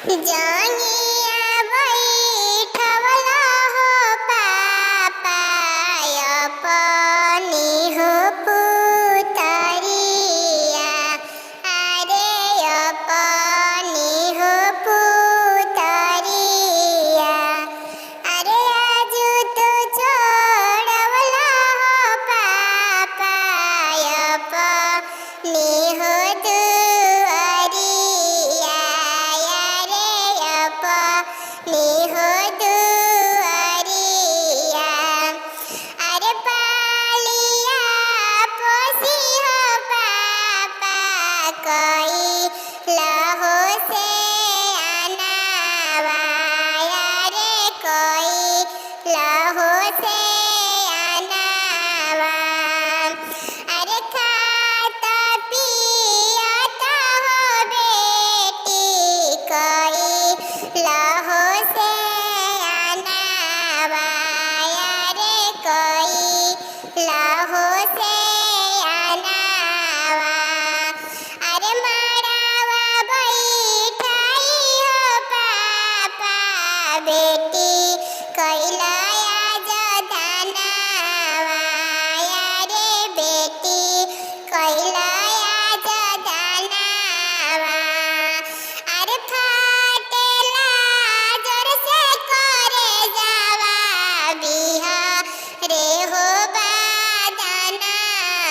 जानिया बैठवला हो पापा अपनी हो पुतरिया अरे अपनी हो पुतरिया अरे आज तो छोड़वला हो पापा अपनी हो दुआरिया रे अपनी हो दुआरिया अरे पालिया पोसी हो पापा कोई लहो से अनावाया रे कोई लहो से अनावा अरे खाता पियाता हो बेटी कोई लहो से अनावाया रे कोई लहो से अनावा अरे मड़ावा बैठाई हो पापा बेटी कैलाया जदनावाया रे बेटी कैलाया जदनावा अरे फाटेला जोर से करे जावा बिहा रे हो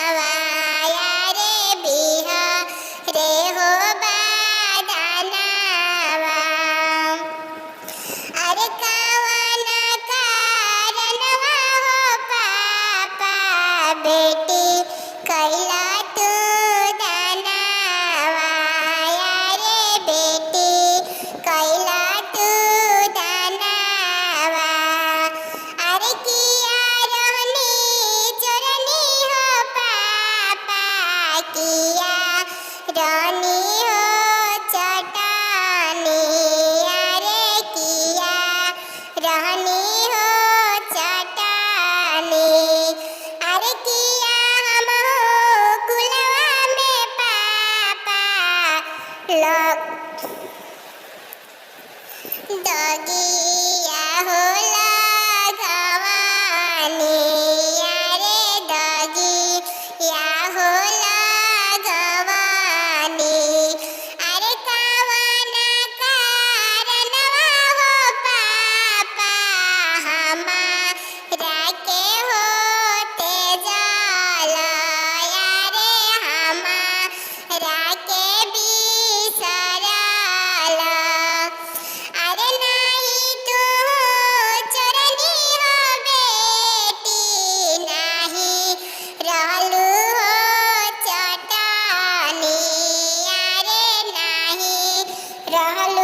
बादनावाया रे बिहा रे हो बादनावा अरे कावना कारणवा हो पापा बेटी कैला तू दानावाया रे बेटी कैला तू दानावा अरे किया रहनी चोरनी हो पापा किया रहनी हो चटानी अरे किया रहनी हो चटानी अरे किया हम हो कुलवा में पापा लग दगिया हो लगवानी अरे दगिया हो लगवानी अरे कावना कारणवा हो पापा हमारा के होते जलया रे हमारा के बिसरल अरे नहीं तू चोरनी हो बेटी नहीं रहलू हो चटानी अरे नहीं रहलू